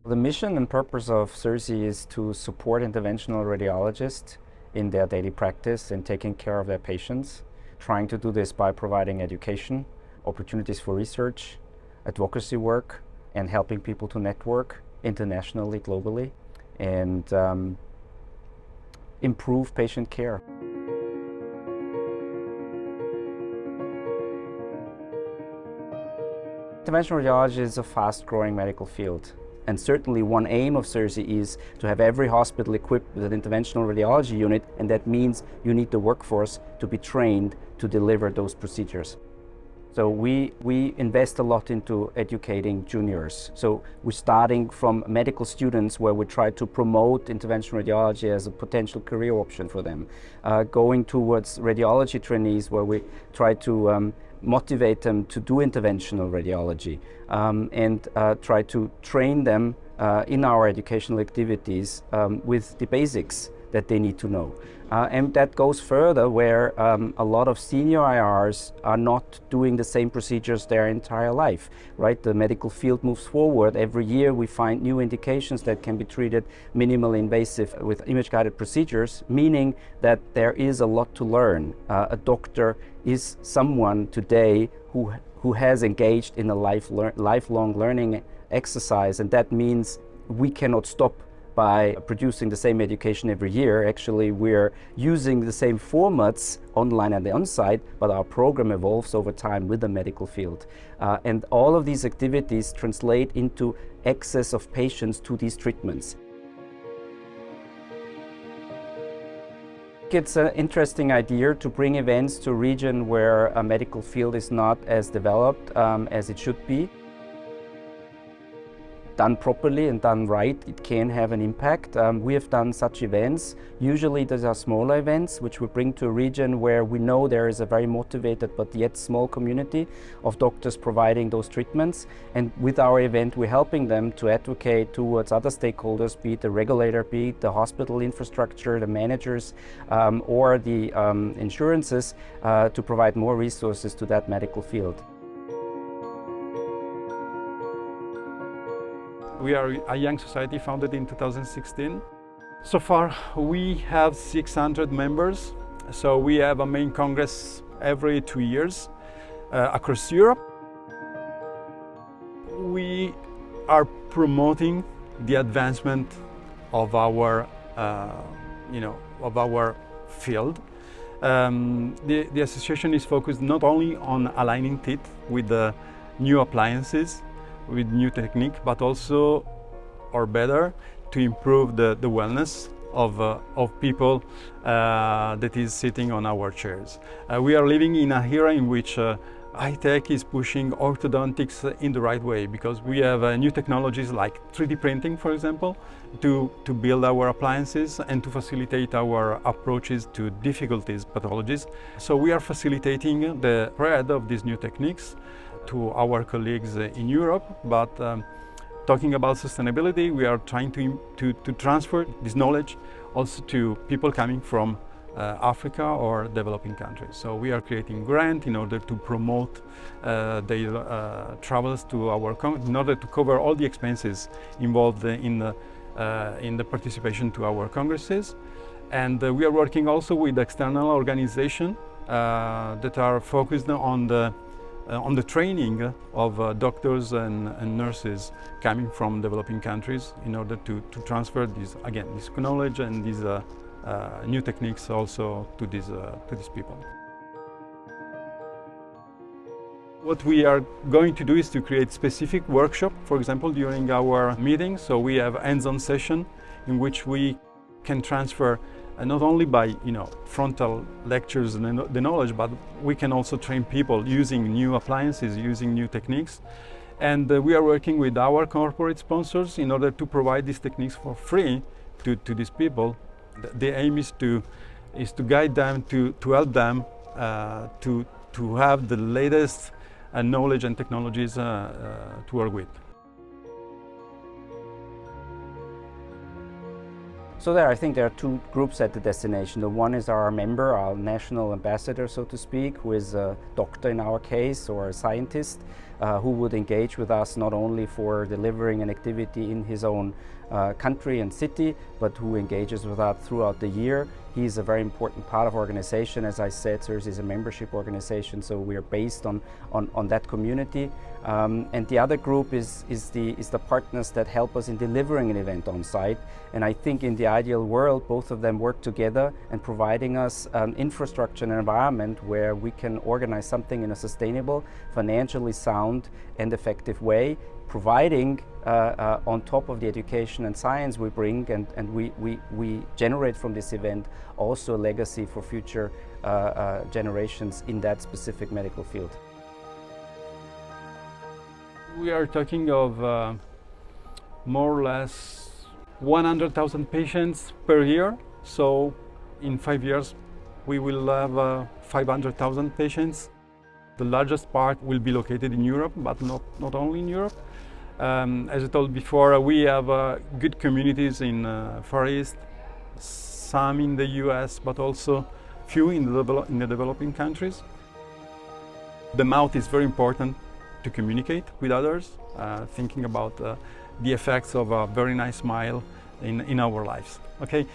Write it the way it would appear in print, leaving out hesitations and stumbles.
The mission and purpose of CityDNA is to support interventional radiologists in their daily practice and taking care of their patients, trying to do this by providing education, opportunities for research, advocacy work, and helping people to network internationally, globally, and improve patient care. Interventional radiology is a fast-growing medical field. And certainly one aim of CityDNA is to have every hospital equipped with an interventional radiology unit, and that means you need the workforce to be trained to deliver those procedures. So we invest a lot into educating juniors. So we're starting from medical students where we try to promote interventional radiology as a potential career option for them. Going towards radiology trainees where we try to motivate them to do interventional radiology and try to train them in our educational activities with the basics that they need to know. And that goes further where a lot of senior IRs are not doing the same procedures their entire life, right? The medical field moves forward. Every year we find new indications that can be treated minimally invasive with image-guided procedures, meaning that there is a lot to learn. A doctor is someone today who has engaged in a lifelong learning exercise, and that means we cannot stop by producing the same education every year. Actually, we're using the same formats online and on-site, but our program evolves over time with the medical field. And all of these activities translate into access of patients to these treatments. It's an interesting idea to bring events to a region where a medical field is not as developed as it should be. Done properly and done right, it can have an impact. We have done such events. Usually these are smaller events which we bring to a region where we know there is a very motivated but yet small community of doctors providing those treatments. And with our event, we're helping them to advocate towards other stakeholders, be it the regulator, be it the hospital infrastructure, the managers, or the insurances, to provide more resources to that medical field. We are a young society founded in 2016. So far, we have 600 members. So we have a main congress every 2 years across Europe. We are promoting the advancement of our, of our field. The association is focused not only on aligning teeth with the new appliances, with new technique, but also, or better, to improve the wellness of people that is sitting on our chairs. We are living in a era in which high-tech is pushing orthodontics in the right way, because we have new technologies like 3D printing, for example, to build our appliances and to facilitate our approaches to difficulties pathologies. So we are facilitating the spread of these new techniques to our colleagues in Europe, but talking about sustainability, we are trying to transfer this knowledge also to people coming from Africa or developing countries. So we are creating grants in order to promote their travels to our country, in order to cover all the expenses involved in the participation to our congresses. And we are working also with external organizations that are focused on the training of doctors and nurses coming from developing countries in order to transfer this knowledge and these new techniques also to these people. What we are going to do is to create specific workshop, for example, during our meetings. So we have hands-on session in which we can transfer not only by frontal lectures and the knowledge, but we can also train people using new appliances, using new techniques. And we are working with our corporate sponsors in order to provide these techniques for free to these people. The aim is to guide them, to help them to have the latest knowledge and technologies to work with. So I think there are two groups at the destination. The one is our member, our national ambassador, so to speak, who is a doctor in our case or a scientist, who would engage with us not only for delivering an activity in his own country and city, but who engages with us throughout the year. He's a very important part of our organization. As I said, CIRSE is a membership organization, so we are based on that community. And the other group is the partners that help us in delivering an event on site. And I think in the ideal world, both of them work together and providing us an infrastructure and environment where we can organize something in a sustainable, financially sound and effective way, providing on top of the education and science we bring and we generate from this event also a legacy for future generations in that specific medical field. We are talking of more or less 100,000 patients per year. So in 5 years, we will have 500,000 patients. The largest part will be located in Europe, but not only in Europe. As I told before, we have good communities in Far East, some in the US, but also few in the developing countries. The mouth is very important to communicate with others, thinking about the effects of a very nice smile in our lives. Okay,